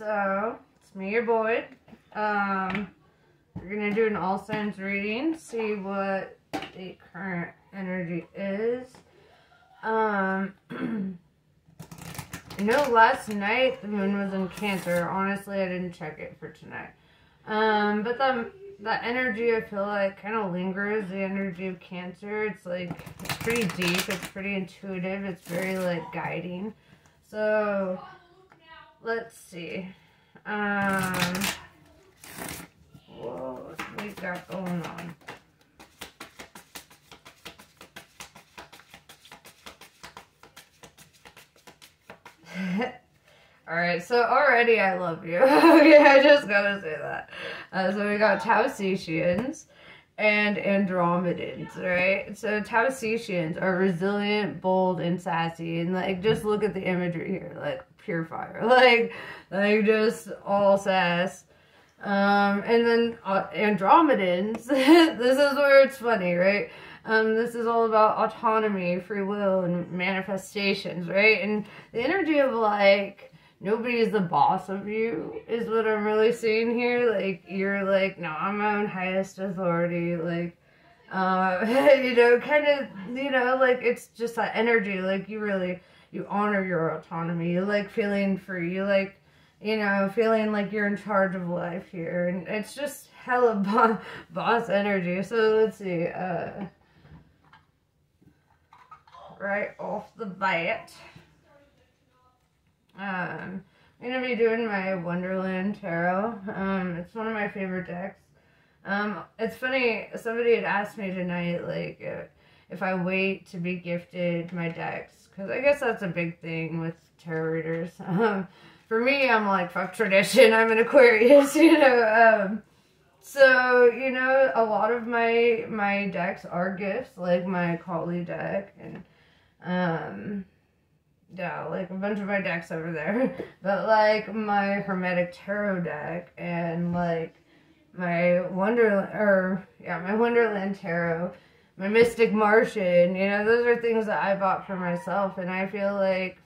So, it's me, your boy. We're gonna do an all signs reading, see what the current energy is. I know last night the moon was in Cancer. Honestly, I didn't check it for tonight. But the energy I feel like kind of lingers, the energy of Cancer. It's like, it's pretty deep, it's pretty intuitive, it's very like guiding. So, let's see. What we got going on? Alright, so already I love you. Okay, I just gotta say that. So we got Taotians and Andromedans, right? So Taotians are resilient, bold, and sassy. And like, just look at the imagery here, like pure fire. Like just all sass. And then Andromedans, this is where it's funny, right? This is all about autonomy, free will, and manifestations, right? And the energy of like, nobody is the boss of you is what I'm really seeing here. Like, you're like, no, I'm my own highest authority. Like, you know, kind of, you know, like, it's just that energy. Like, you honor your autonomy. You like feeling free. You like, you know, feeling like you're in charge of life here. And it's just hella boss energy. So let's see. Right off the bat. I'm going to be doing my Wonderland Tarot. It's one of my favorite decks. It's funny, somebody had asked me tonight, like, if I wait to be gifted my decks, because I guess that's a big thing with tarot readers. For me, I'm like, fuck tradition, I'm an Aquarius, you know. So, you know, a lot of my decks are gifts, like my Kali deck, and, yeah, like a bunch of my decks over there. But like my Hermetic Tarot deck and like my my Wonderland Tarot, my Mystic Martian, you know, those are things that I bought for myself, and I feel like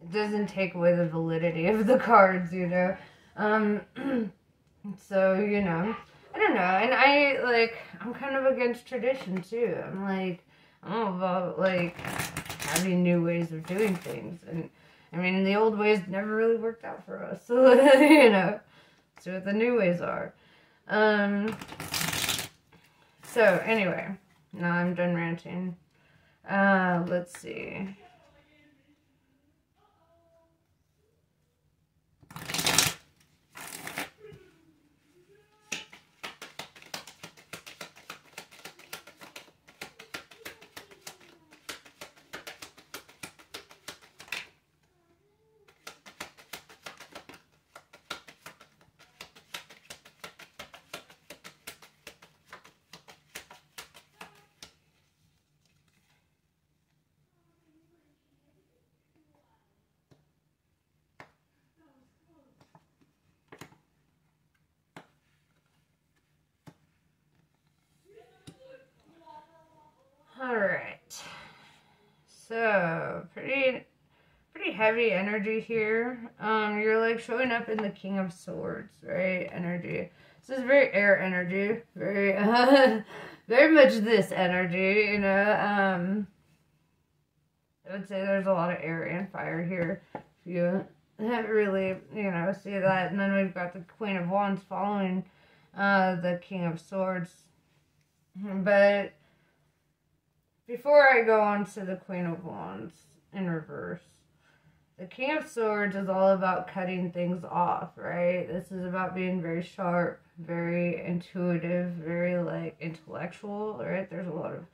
it doesn't take away the validity of the cards, you know. So, you know, I don't know, and I'm kind of against tradition too. I'm like, I'm all about like having new ways of doing things, and I mean the old ways never really worked out for us, so you know, see what the new ways are. So anyway, now I'm done ranting. Let's see. Alright, so pretty heavy energy here. You're like showing up in the King of Swords, right? Energy. This is very air energy, very very much this energy, you know. I would say there's a lot of air and fire here. If you really, you know, see that. And then we've got the Queen of Wands following the King of Swords. But before I go on to the Queen of Wands in reverse, the King of Swords is all about cutting things off, right? This is about being very sharp, very intuitive, very like intellectual, right? There's a lot of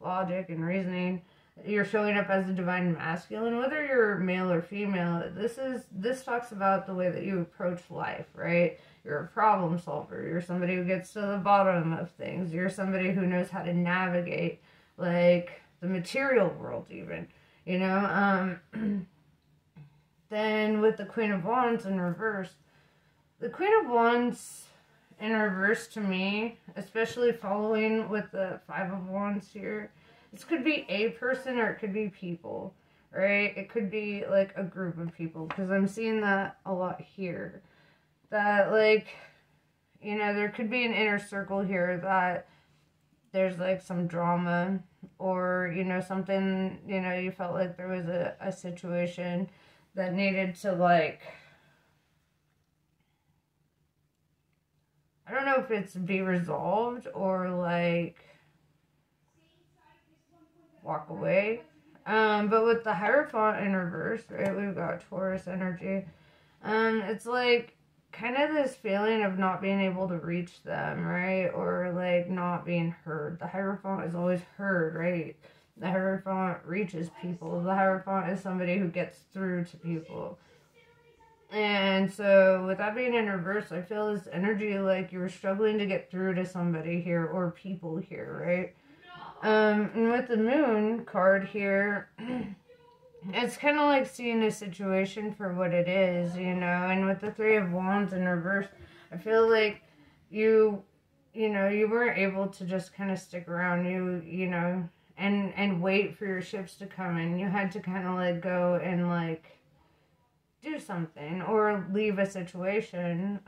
logic and reasoning. You're showing up as a divine masculine, whether you're male or female. This talks about the way that you approach life, right? You're a problem solver. You're somebody who gets to the bottom of things. You're somebody who knows how to navigate like the material world even, you know. Then with the Queen of Wands in reverse, the Queen of Wands in reverse to me, especially following with the Five of Wands here, this could be a person or it could be people, right? It could be like a group of people, because I'm seeing that a lot here. that, like, you know, there could be an inner circle here that there's like some drama, or, you know, something, you know, you felt like there was a situation that needed to, like, I don't know if it's be resolved or like walk away. But with the Hierophant in reverse, right, we've got Taurus energy. It's like kind of this feeling of not being able to reach them, right? Or like not being heard. The Hierophant is always heard, right? The Hierophant reaches people. The Hierophant is somebody who gets through to people. And so with that being in reverse, I feel this energy like you were struggling to get through to somebody here or people here, right? And with the Moon card here, it's kind of like seeing a situation for what it is, you know. And with the Three of Wands in reverse, I feel like you know, you weren't able to just kind of stick around, you know, and wait for your ships to come in. You had to kind of like go and like do something or leave a situation.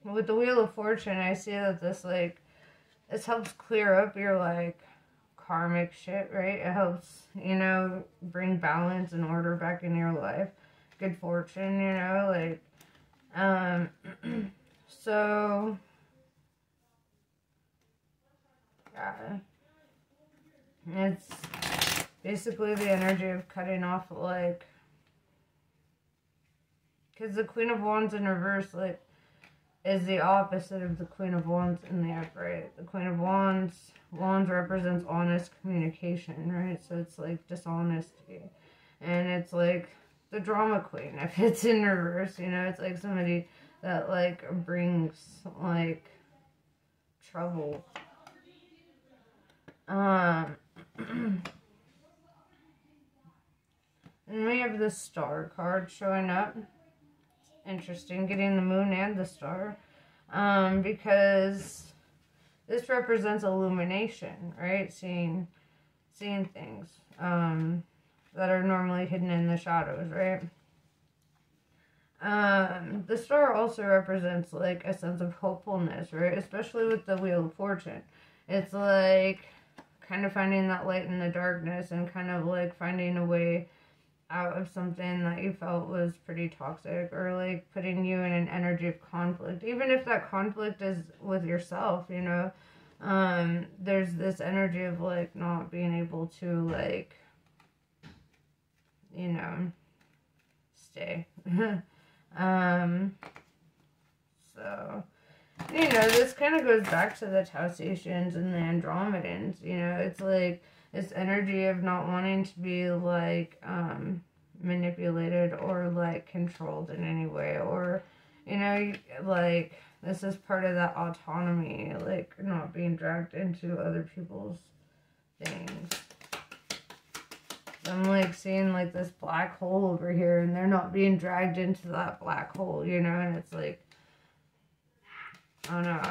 With the Wheel of Fortune, I see that this helps clear up your like karmic shit, right? It helps, you know, bring balance and order back in your life. Good fortune, you know, like, so, yeah, it's basically the energy of cutting off, like, because the Queen of Wands in reverse, like, is the opposite of the Queen of Wands in the upright. The Queen of Wands represents honest communication, right? So it's like dishonesty. And it's like the drama queen. If it's in reverse, you know, it's like somebody that like brings like trouble. And we have the Star card showing up. Interesting, getting the Moon and the Star, because this represents illumination, right? Seeing things that are normally hidden in the shadows, right? The Star also represents like a sense of hopefulness, right? Especially with the Wheel of Fortune. It's like kind of finding that light in the darkness and kind of like finding a way out of something that you felt was pretty toxic, or like putting you in an energy of conflict, even if that conflict is with yourself, you know. There's this energy of like not being able to like, you know, stay. So, you know, this kind of goes back to the Tausatians and the Andromedans, you know. It's like this energy of not wanting to be like manipulated or like controlled in any way, or, you know, like this is part of that autonomy, like not being dragged into other people's things. I'm like seeing like this black hole over here, and they're not being dragged into that black hole, you know. And it's like, I don't know,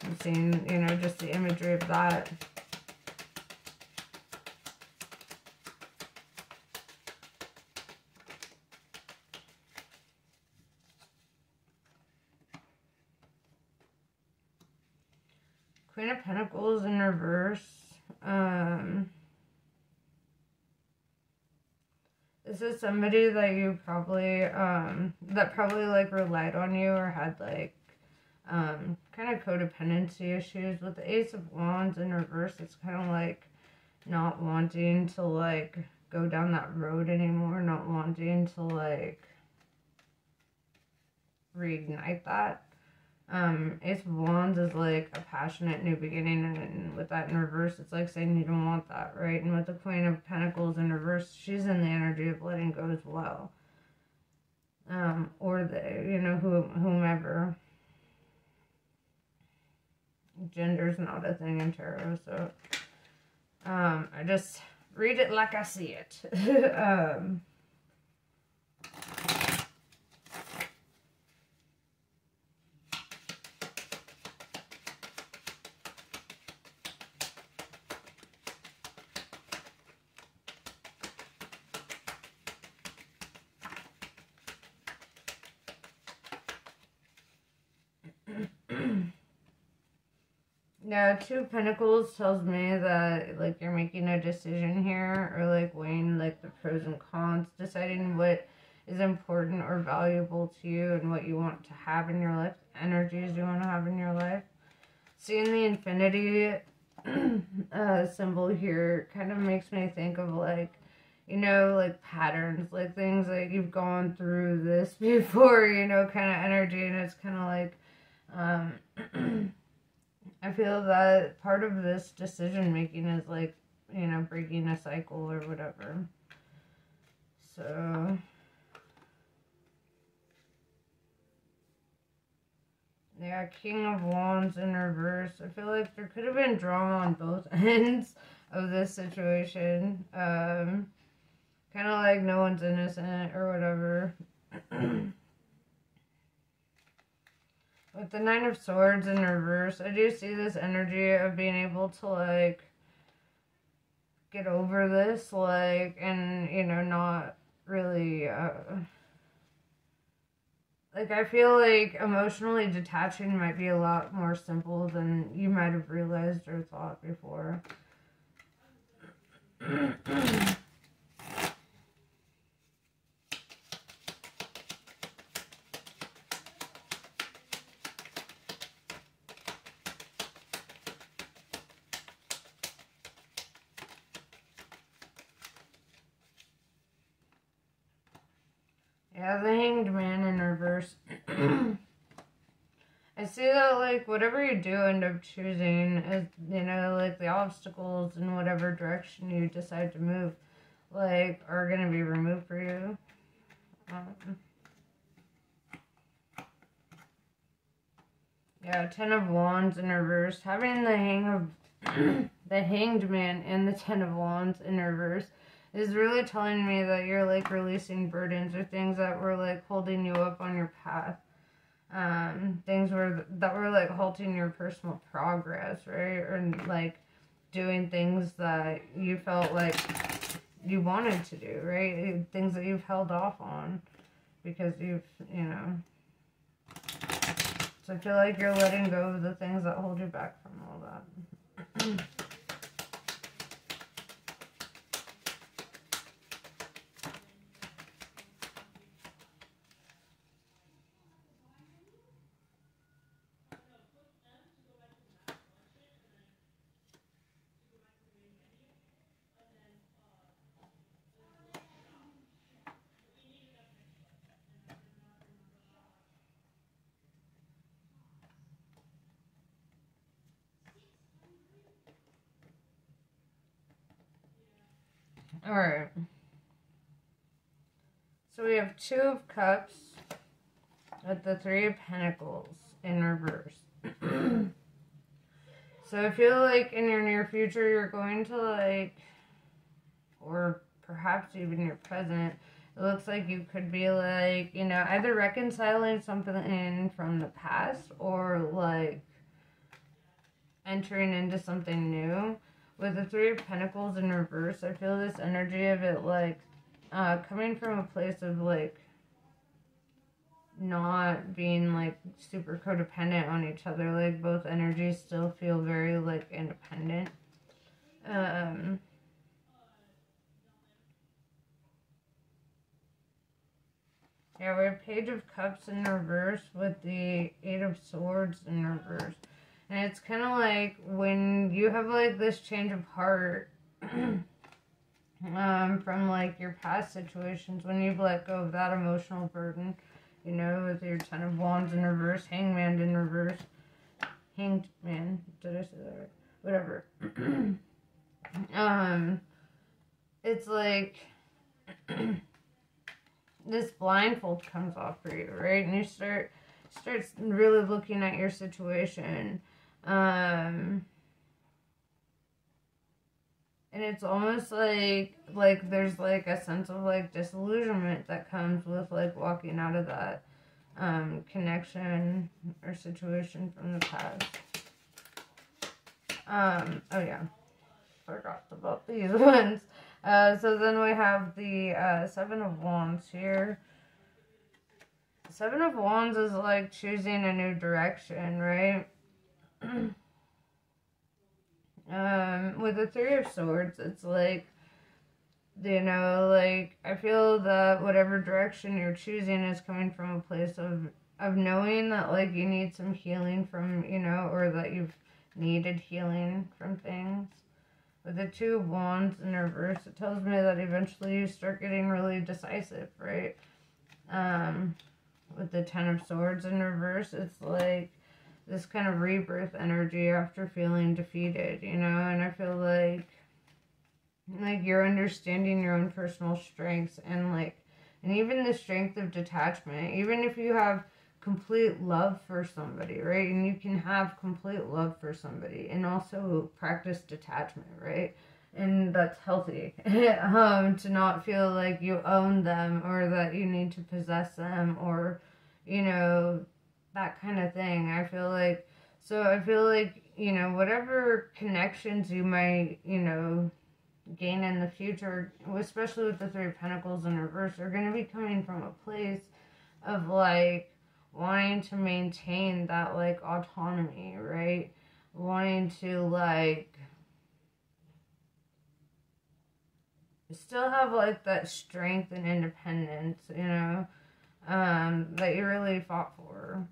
I'm seeing, you know, just the imagery of that. Queen of Pentacles in reverse. This is somebody that you probably, that probably like relied on you or had like, kind of codependency issues. With the Ace of Wands in reverse, it's kind of like not wanting to like go down that road anymore, not wanting to like reignite that. Ace of Wands is like a passionate new beginning, and with that in reverse, it's like saying you don't want that, right? And with the Queen of Pentacles in reverse, she's in the energy of letting go as well. Or they, you know, whomever. Gender's not a thing in tarot, so I just read it like I see it. Yeah, Two of Pentacles tells me that, like, you're making a decision here, or, like, weighing, like, the pros and cons, deciding what is important or valuable to you and what you want to have in your life, energies you want to have in your life. Seeing the infinity symbol here kind of makes me think of, like, you know, like, patterns, like, things like you've gone through this before, you know, kind of energy, and it's kind of like, I feel that part of this decision making is like, you know, breaking a cycle or whatever. So, yeah, King of Wands in reverse. I feel like there could have been drama on both ends of this situation. Kind of like no one's innocent or whatever. With the Nine of Swords in reverse, I do see this energy of being able to, like, get over this, like, and, you know, not really, like, I feel like emotionally detaching might be a lot more simple than you might have realized or thought before. Yeah, the Hanged Man in reverse. I see that, like, whatever you do end up choosing is, you know, like, the obstacles in whatever direction you decide to move, like, are going to be removed for you. Yeah, Ten of Wands in reverse. Having the Hanged Man and the Ten of Wands in reverse is really telling me that you're, like, releasing burdens or things that were, like, holding you up on your path. Things that were, like, halting your personal progress, right? Or, like, doing things that you felt like you wanted to do, right? Things that you've held off on because you've, you know. So I feel like you're letting go of the things that hold you back from all that. Alright. So we have Two of Cups with the Three of Pentacles in reverse. So I feel like in your near future you're going to, like, or perhaps even your present, it looks like you could be, like, you know, either reconciling something from the past or, like, entering into something new. With the Three of Pentacles in reverse, I feel this energy of it, like, coming from a place of, like, not being, like, super codependent on each other. Like, both energies still feel very, like, independent. Yeah, we have Page of Cups in reverse with the Eight of Swords in reverse. And it's kind of like when you have, like, this change of heart from, like, your past situations, when you've let go of that emotional burden, you know, with your Ten of Wands in reverse, Hangman in reverse. Hanged Man, did I say that right? Whatever. It's like this blindfold comes off for you, right? And you start really looking at your situation. And it's almost like there's, like, a sense of, like, disillusionment that comes with, like, walking out of that connection or situation from the past. Oh yeah, forgot about these ones. So then we have the Seven of Wands here. Seven of Wands is, like, choosing a new direction, right? With the Three of Swords, it's like, you know, like, I feel that whatever direction you're choosing is coming from a place of knowing that, like, you need some healing from, you know, or that you've needed healing from things. With the Two of Wands in reverse, it tells me that eventually you start getting really decisive, right? With the Ten of Swords in reverse, it's like this kind of rebirth energy after feeling defeated, you know, and I feel like you're understanding your own personal strengths and even the strength of detachment, even if you have complete love for somebody, right? And you can have complete love for somebody and also practice detachment, right? And that's healthy. To not feel like you own them or that you need to possess them or, you know, that kind of thing. I feel like, you know, whatever connections you might, you know, gain in the future, especially with the Three of Pentacles in reverse, are going to be coming from a place of like wanting to maintain that like autonomy, right? Wanting to like still have like that strength and independence, you know, that you really fought for.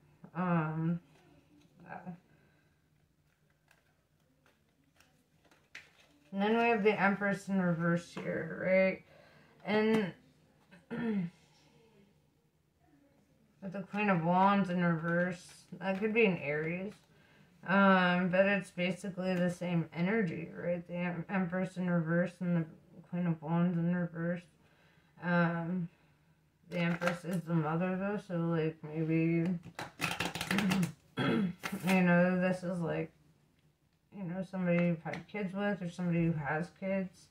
And then we have the Empress in reverse here, right? And with the Queen of Wands in reverse, that could be an Aries. But it's basically the same energy, right? The Empress in reverse and the Queen of Wands in reverse. The Empress is the mother, though, so, like, maybe, you know, this is, like, you know, somebody you've had kids with or somebody who has kids.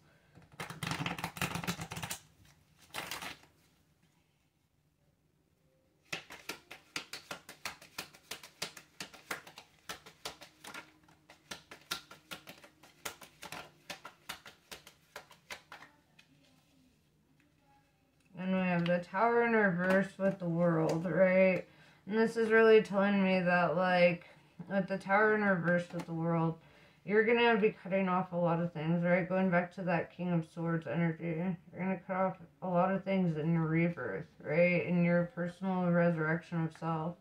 And we have the Tower in reverse with the World, right? And this is really telling me that, like, with the Tower in reverse with the World, you're going to be cutting off a lot of things, right? Going back to that King of Swords energy. You're going to cut off a lot of things in your rebirth, right? In your personal resurrection of self.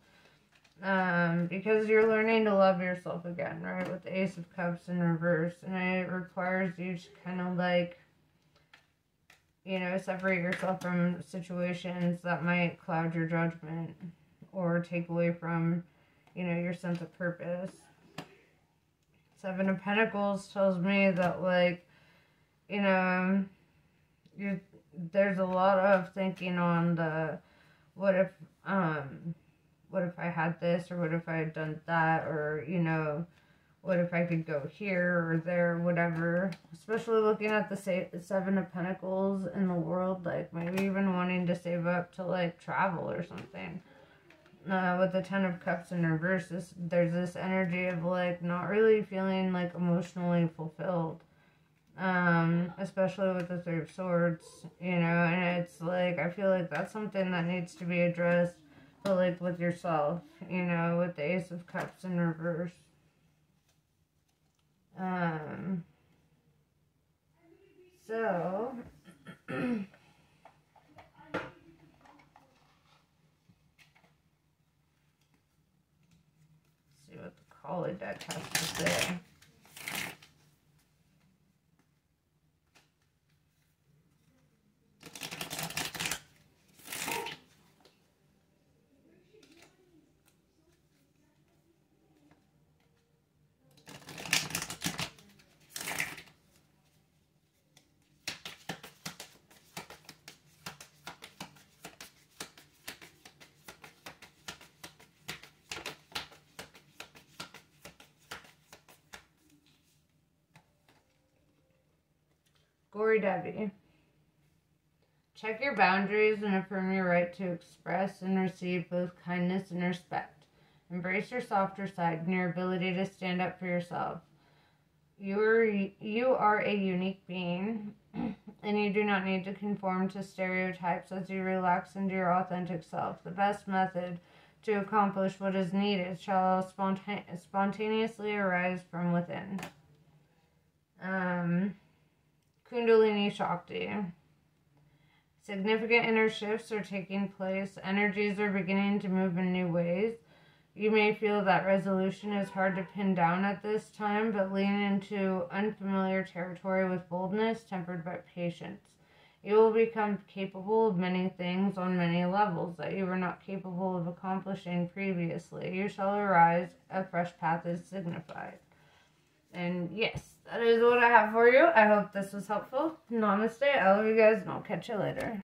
Because you're learning to love yourself again, right? With the Ace of Cups in reverse. And it requires you to kind of, like, you know, separate yourself from situations that might cloud your judgment or take away from, you know, your sense of purpose. Seven of Pentacles tells me that, like, you know, there's a lot of thinking on the what if I had this, or what if I had done that, or, you know, what if I could go here or there, whatever. Especially looking at the Seven of Pentacles in the World, like maybe even wanting to save up to like travel or something. With the Ten of Cups in reverse, there's this energy of like not really feeling like emotionally fulfilled. Especially with the Three of Swords, you know, and it's like, I feel like that's something that needs to be addressed, but like with yourself, you know, with the Ace of Cups in reverse. So, see what the Kali deck has to say. Gory Debbie. Check your boundaries and affirm your right to express and receive both kindness and respect. Embrace your softer side and your ability to stand up for yourself. You are a unique being, and you do not need to conform to stereotypes as you relax into your authentic self. The best method to accomplish what is needed shall spontaneously arise from within. Kundalini Shakti. Significant inner shifts are taking place. Energies are beginning to move in new ways. You may feel that resolution is hard to pin down at this time, but lean into unfamiliar territory with boldness, tempered by patience. You will become capable of many things on many levels that you were not capable of accomplishing previously. You shall arise, a fresh path is signified. And yes, that is what I have for you. I hope this was helpful. Namaste. I love you guys, and I'll catch you later.